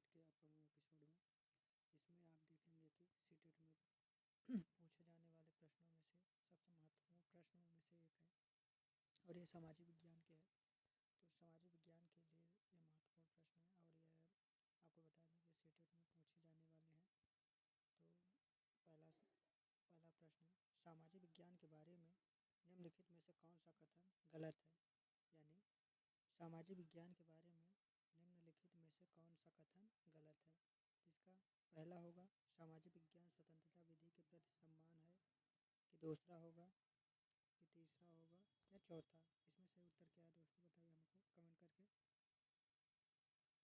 CTET के upcoming episode में। इसमें आप देखेंगे कि सीटेट में पूछे जाने वाले प्रश्नों में से सबसे महत्वपूर्ण प्रश्नों में से एक है और ये सामाजिक विज्ञान के है। तो सामाजिक विज्ञान के लिए ये महत्वपूर्ण प्रश्न है और यह आपको बता दें कि सीटेट में पूछे जाने वाले हैं। तो पहला प्रश्न है, सामाजिक विज्ञान के बारे में निम्नलिखित में से कौन सा कथन गलत है। यानी सामाजिक विज्ञान के बारे में निम्नलिखित में से कौन सा कथन गलत है। इसका पहला होगा सामाजिक विज्ञान स्वतंत्रता विधि के प्रति सम्मान है, कि दूसरा होगा, कि तीसरा होगा या चौथा। इसमें सही उत्तर क्या है दोस्तों, बताइए हमको कमेंट करके।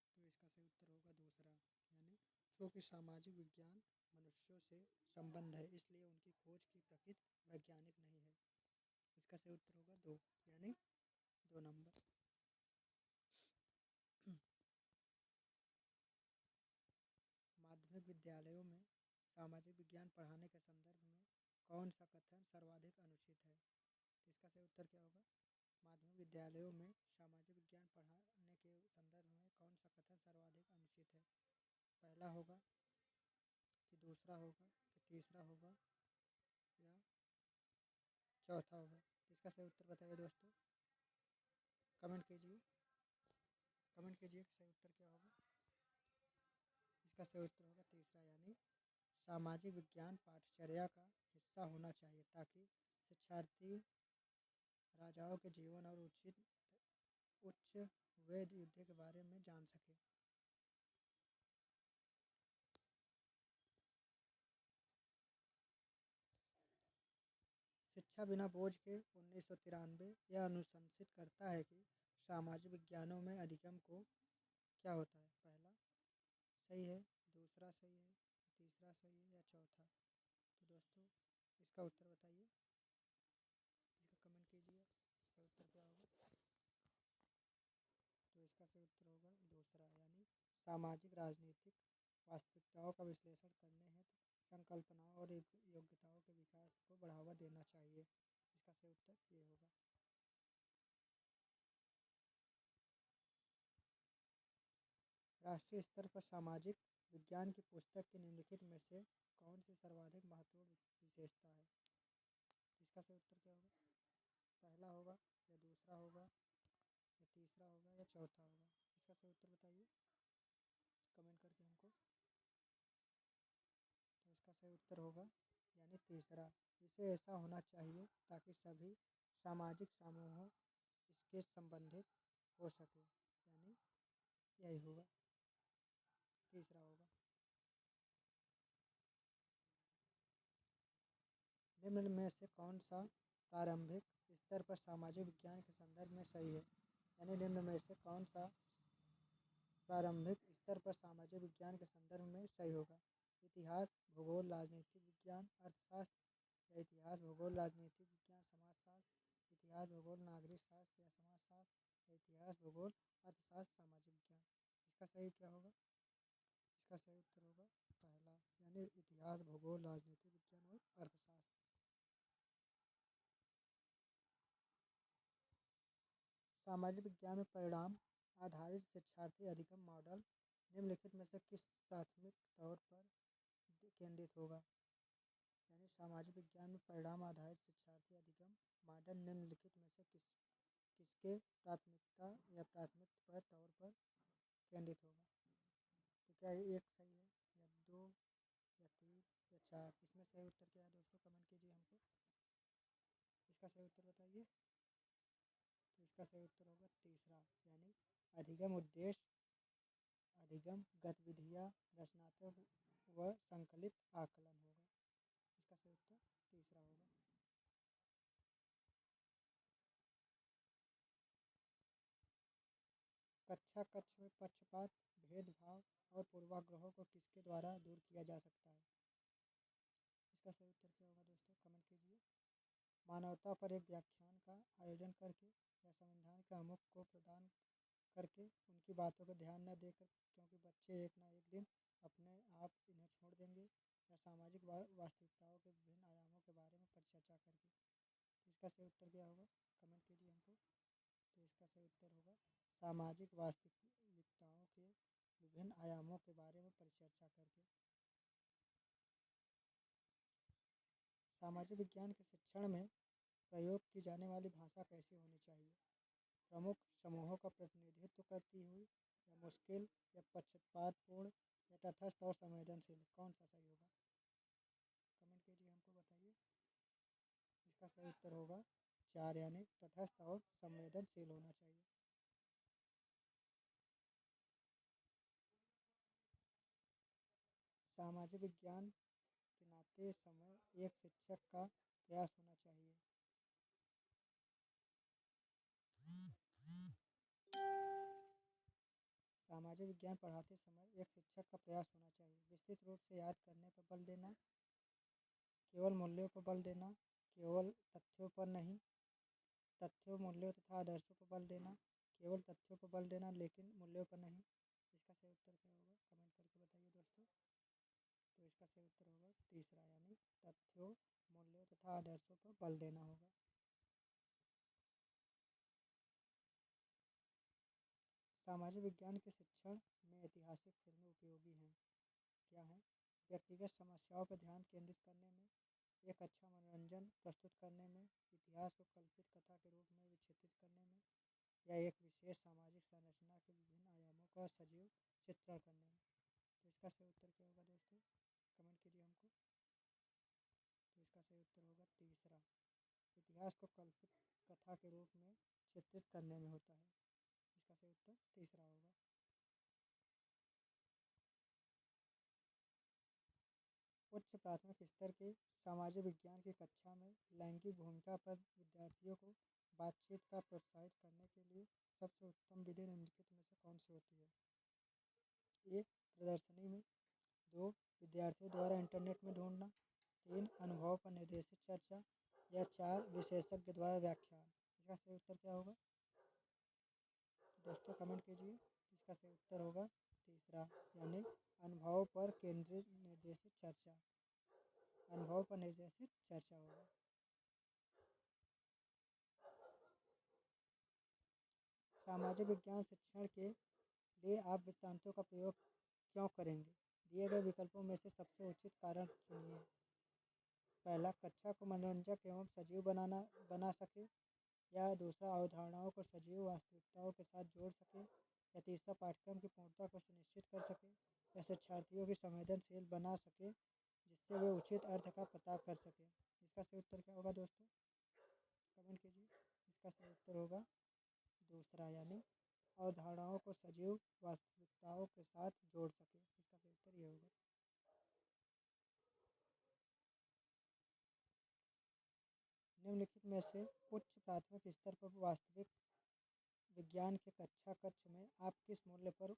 तो इसका सही उत्तर होगा दूसरा, यानी क्योंकि सामाजिक विज्ञान मनुष्यों से संबंध है इसलिए उनकी खोज की प्रकृति वैज्ञानिक नहीं है। इसका सही उत्तर होगा दो, यानी 2 नंबर। माध्यमिक विद्यालयों में सामाजिक विज्ञान पढ़ाने के संदर्भ में कौन सा कथन सर्वाधिक अनुचित है। तो इसका सही उत्तर क्या होगा, माध्यमिक विद्यालयों में सामाजिक विज्ञान पढ़ाने के संदर्भ में कौन सा कथन सर्वाधिक अनुचित है। पहला होगा, कि दूसरा होगा, कि तीसरा होगा या चौथा होगा। इसका सही उत्तर बताइए दोस्तों, कमेंट कीजिए कि सही उत्तर क्या होगा। इसका सही उत्तर होगा तीसरा, यानी सामाजिक विज्ञान पाठ्यचर्या का हिस्सा होना चाहिए ताकि शिक्षार्थी राजाओं के जीवन और उच्च वेद युद्ध के बारे में जान सके। शिक्षा बिना बोझ के 1993 यह अनुशंसित करता है कि सामाजिक विज्ञानों में अधिगम को क्या होता है। पहला सही है, दूसरा सही है, तीसरा सही है या चौथा। तो दोस्तों इसका उत्तर बताइए, इसका कमेंट कीजिए, इसका उत्तर क्या होगा। तो इसका सही उत्तर होगा दूसरा, यानी सामाजिक राजनीतिक वास्तविकताओं का विश्लेषण करने हेतु संकल्पनाओं और योग्यताओं के विकास को बढ़ावा देना चाहिए। इसका सही उत्तर ये होगा। राष्ट्रीय स्तर पर सामाजिक विज्ञान की पुस्तक के निम्नलिखित में से कौन सी सर्वाधिक महत्वपूर्ण विशेषता है। इसका सही उत्तर क्या होगा, पहला होगा या दूसरा होगा या तीसरा होगा या चौथा होगा। इसका सही उत्तर बताइए कमेंट करके हमको। तो इसका सही उत्तर होगा यानी तीसरा, इसे ऐसा होना चाहिए ताकि सभी सामाजिक समूहों इसके संबंधित हो सके, यानी यही होगा, तीसरा होगा। निम्न में से कौन सा प्रारंभिक स्तर पर सामाजिक विज्ञान के संदर्भ में सही है। यानी निम्न में से कौन सा प्रारंभिक स्तर पर सामाजिक विज्ञान के संदर्भ में सही होगा। इतिहास, भूगोल, राजनीतिक विज्ञान, अर्थशास्त्र या इतिहास, भूगोल, राजनीतिक विज्ञान, समाजशास्त्र, इतिहास, भूगोल, नागरिक शास्त्र या समाजशास्त्र या इतिहास, भूगोल, अर्थशास्त्र, सामाजिक विज्ञान। इसका सही क्या होगा, इसका सही उत्तर होगा पहला, यानी इतिहास, भूगोल, राजनीतिक विज्ञान और अर्थशास्त्र। सामाजिक विज्ञान में परिणाम आधारित शिक्षार्थी अधिगम मॉडल निम्नलिखित में से किस प्राथमिक तौर पर केंद्रित होगा। यानी सामाजिक विज्ञान में परिणाम आधारित शिक्षार्थी अधिगम मॉडल निम्नलिखित में से किसके प्राथमिकता या प्राथमिक पर तौर पर केंद्रित होगा। तो क्या ये एक सही है या दो या तीन या चार। इसमें सही उत्तर क्या है दोस्तों, कमेंट कीजिए हमको, इसका सही उत्तर बताइए। तो इसका सही उत्तर होगा तीसरा, यानी अधिगम उद्देश्य, अधिगम गतिविधियाँ, रचनात्मक व संकलित आकलन होगा। इसका सही उत्तर तीसरा होगा। कक्षा कक्ष में पक्षपात, भेदभाव और पूर्वाग्रहों को किसके द्वारा दूर किया जा सकता है। इसका सही उत्तर क्या होगा दोस्तों, कमेंट कीजिए। मानवता पर एक व्याख्यान का आयोजन करके या संविधान के अमुक को प्रदान करके उनकी बातों पर ध्यान न देकर, क्योंकि बच्चे एक ना एक दिन अपने आप इन्हें छोड़ देंगे, या सामाजिक वास्तविकताओं के विभिन्न आयामों के बारे में परिचर्चा करके। तो इसका सही उत्तर क्या होगा, कमेंट कीजिए हमको। तो इसका सही उत्तर होगा सामाजिक वास्तविकताओं के विभिन्न आयामों के बारे में परिचर्चा करके। सामाजिक विज्ञान के शिक्षण में प्रयोग की जाने वाली भाषा कैसी होनी चाहिए? प्रमुख समूहों का प्रतिनिधित्व करती हुई, या मुश्किल, या पक्षपातपूर्ण, या तटस्थ और संवेदनशील, कौन सा सही होगा? कमेंट कीजिए, हमको बताइए। इसका सही उत्तर होगा 4, यानी तटस्थ और संवेदनशील होना चाहिए। सामाजिक विज्ञान के नाते समय एक शिक्षक का प्रयास होना चाहिए। सामाजिक विज्ञान पढ़ाते समय एक शिक्षक का प्रयास होना चाहिए। विस्तृत रूप से याद करने पर बल देना, केवल मूल्यों पर बल देना, केवल तथ्यों पर नहीं, तथ्यों, मूल्यों तथा आदर्शों पर बल देना, केवल तथ्यों पर बल देना लेकिन मूल्यों पर नहीं। इसका सही उत्तर क्या होगा? कमेंट करके बताइए दोस्तों। तो इसका सही उत्तर होगा तीसरा, यानी तथ्यों, मूल्यों तथा आदर्शों पर बल देना होगा। सामाजिक विज्ञान के शिक्षण में ऐतिहासिक फिल्में उपयोगी हैं। क्या हैं? व्यक्तिगत समस्याओं पर ध्यान केंद्रित करने में, एक अच्छा मनोरंजन प्रस्तुत करने में, इतिहास को कल्पित कथा के रूप में विक्षेपित करने में, या एक विशेष सामाजिक संरचना के विभिन्न आयामों का सजीव चित्रण करने में। तो इसका सही उत्तर क्या होगा दोस्तों? कमेंट कीजिए हमको। तो इसका सही उत्तर होगा तीसरा, इतिहास को कल्पित कथा के रूप में चित्रित करने में होता है। इसका सही उत्तर तीसरा होगा। उच्च प्राथमिक स्तर के सामाजिक विज्ञान की कक्षा में लैंगिक भूमिका पर विद्यार्थियों को बातचीत का प्रोत्साहित करने के लिए सबसे उत्तम विधि निम्नलिखित में से कौन सी होती है? ए, प्रदर्शनी में। 2, विद्यार्थियों द्वारा इंटरनेट में ढूंढना। 3, अनुभव पर निर्देशित चर्चा। या 4, विशेषज्ञ द्वारा व्याख्यान। इसका सही उत्तर क्या होगा दोस्तों? कमेंट कीजिए। इसका सही उत्तर होगा तीसरा, यानी अनुभव पर केंद्रित निर्देशित चर्चा। अनुभव पर निर्देशित चर्चा होगा। सामाजिक विज्ञान शिक्षण के लिए आप वृत्तांतों का प्रयोग क्यों करेंगे? दिए गए विकल्पों में से सबसे उचित कारण चुनिए। पहला, कक्षा को मनोरंजक एवं सजीव बना सके। या दूसरा, अवधारणाओं को सजीव वास्तविकताओं के साथ जोड़ सके। या तीसरा, पाठ्यक्रम की पूर्णता को सुनिश्चित कर सके। या शिक्षार्थियों की संवेदनशील बना सके जिससे वे उचित अर्थ का पता कर सकें। इसका सही उत्तर क्या होगा दोस्तों? कमेंट कीजिए। इसका सही उत्तर होगा दूसरा, यानी अवधारणाओं को सजीव वास्तविकताओं के साथ जोड़ सके। इसका सही उत्तर ये होगा। निम्नलिखित में से उच्च प्राथमिक स्तर पर वास्तविक विज्ञान के कक्षा कक्ष में आप किस मूल्य पर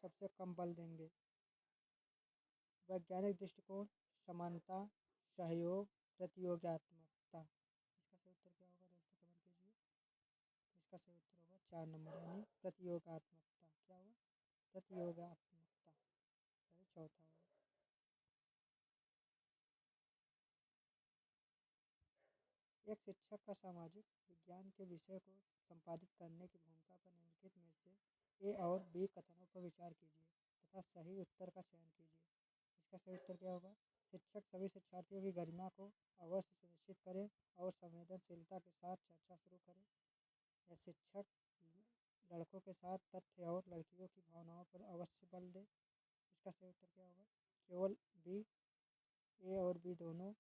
सबसे कम बल देंगे? वैज्ञानिक दृष्टिकोण, समानता, सहयोग, प्रतियोगात्मकता। इसका सही उत्तर क्या होगा दोस्तों? कमेंट कीजिए। इसका सही उत्तर होगा 4 नंबर, यानी प्रतियोगात्मकता। क्या होगा? प्रतियोगात्मकता, यानी चौथा होगा। एक शिक्षक का सामाजिक विज्ञान के विषय को संपादित करने की भूमिका पर निम्नलिखित में से ए और बी कथनों पर विचार कीजिए तथा सही उत्तर का चयन कीजिए। इसका सही उत्तर क्या होगा? शिक्षक सभी शिक्षार्थियों की गरिमा को अवश्य सुनिश्चित करें और संवेदनशीलता के साथ चर्चा शुरू करें। या शिक्षक लड़कों के साथ तथ्य और लड़कियों की भावनाओं पर अवश्य बल दें। इसका सही उत्तर क्या होगा? केवल बी, ए और बी दोनों,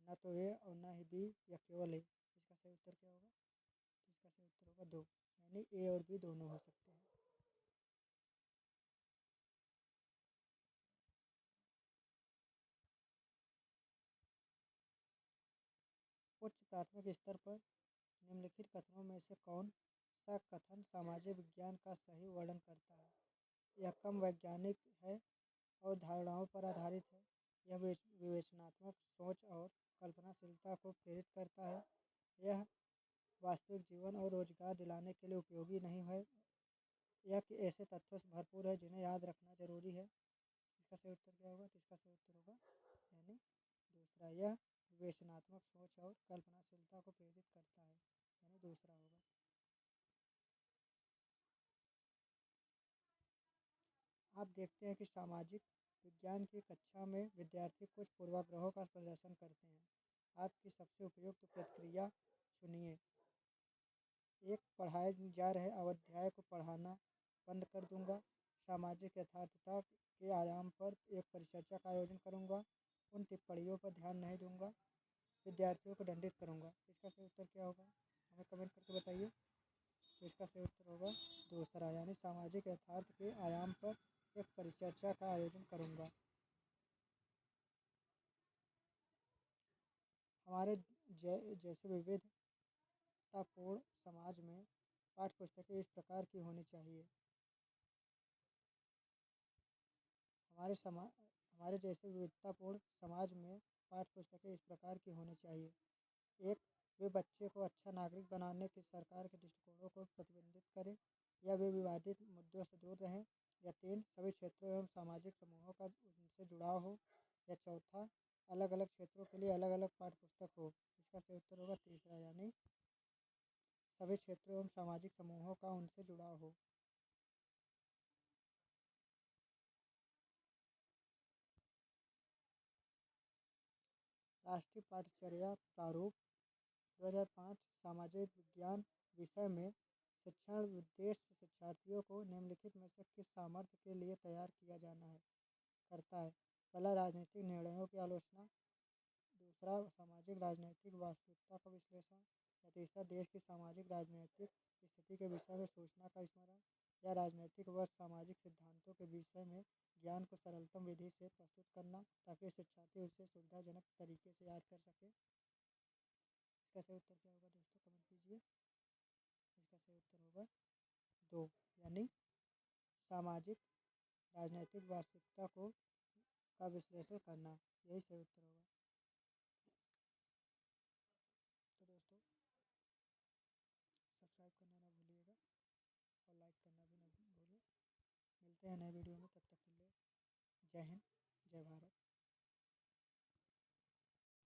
न तो ए और न ही बी, या केवल ए। इसका सही उत्तर क्या होगा? तो इसका सही उत्तर होगा 2, यानी ए और बी दोनों हो सकते हैं। उच्च प्राथमिक स्तर पर निम्नलिखित कथनों में से कौन सा कथन सामाजिक विज्ञान का सही वर्णन करता है? यह कम वैज्ञानिक है और धारणाओं पर आधारित है। यह विवेचनात्मक सोच और कल्पनाशीलता को प्रेरित करता है। यह वास्तविक जीवन और रोजगार दिलाने के लिए उपयोगी नहीं है। यह कि ऐसे तथ्यों से भरपूर है जिन्हें याद रखना जरूरी है। इसका सही उत्तर क्या होगा? तो इसका सही उत्तर होगा यानी दूसरा, यह विवेचनात्मक सोच और कल्पनाशीलता को प्रेरित करता है, यानी दूसरा होगा। आप देखते हैं कि सामाजिक विज्ञान की कक्षा में विद्यार्थी कुछ पूर्वाग्रहों का प्रदर्शन करते हैं। आपकी सबसे उपयुक्त प्रतिक्रिया सुनिए। एक, पढ़ाए जा रहे अध्याय को पढ़ाना बंद कर दूंगा। सामाजिक यथार्थता के आयाम पर एक परिचर्चा का आयोजन करूंगा। उन टिप्पणियों पर ध्यान नहीं दूंगा। विद्यार्थियों को दंडित करूंगा। इसका सही उत्तर क्या होगा, हमें कमेंट करके बताइए। तो इसका सही उत्तर होगा दूसरा, यानी सामाजिक यथार्थ के आयाम पर एक परिचर्चा का आयोजन करूंगा। हमारे जैसे विविधतापूर्ण समाज में पाठ्य पुस्तकें इस प्रकार की होनी चाहिए। हमारे जैसे विविधतापूर्ण समाज में पाठ्य पुस्तकें इस प्रकार की होनी चाहिए। एक, वे बच्चे को अच्छा नागरिक बनाने के सरकार के दृष्टिकोणों को प्रतिबिंबित करें या वे विवादित मुद्दों से दूर रहें। या 3, सभी क्षेत्रों एवं सामाजिक समूहों का उनसे जुड़ाव हो। या चौथा, अलग अलग क्षेत्रों के लिए अलग अलग पाठ्य पुस्तक हो। इसका सही उत्तर होगा तीसरा, यानी सभी क्षेत्रों एवं सामाजिक समूहों का उनसे जुड़ाव हो। राष्ट्रीय पाठ्यचर्या प्रारूप 2005 सामाजिक विज्ञान विषय में शिक्षण उद्देश्य शिक्षार्थियों को निम्नलिखित में से किस सामर्थ्य के लिए तैयार किया जाना है करता है। पहला, राजनीतिक निर्णयों की आलोचना। दूसरा, सामाजिक राजनीतिक वास्तविकता का विश्लेषण। या तीसरा, देश की सामाजिक राजनीतिक स्थिति के विषय में सूचना का स्मरण। या राजनीतिक व सामाजिक सिद्धांतों के विषय में ज्ञान को सरलतम विधि से प्रस्तुत करना ताकि शिक्षार्थी उसे सुविधाजनक तरीके से याद कर सके। इसका सही उत्तर क्या होगा दोस्तों, कमेंट कीजिए। इसका सही उत्तर होगा 2, यानी सामाजिक राजनीतिक वास्तविकता का विश्लेषण करना, यही सही उत्तर होगा। तो दोस्तों, सब्सक्राइब करना ना भूलिएगा और लाइक करना भी ना भूलें। मिलते हैं नए वीडियो में, तब तक के लिए जय हिंद, जय भारत।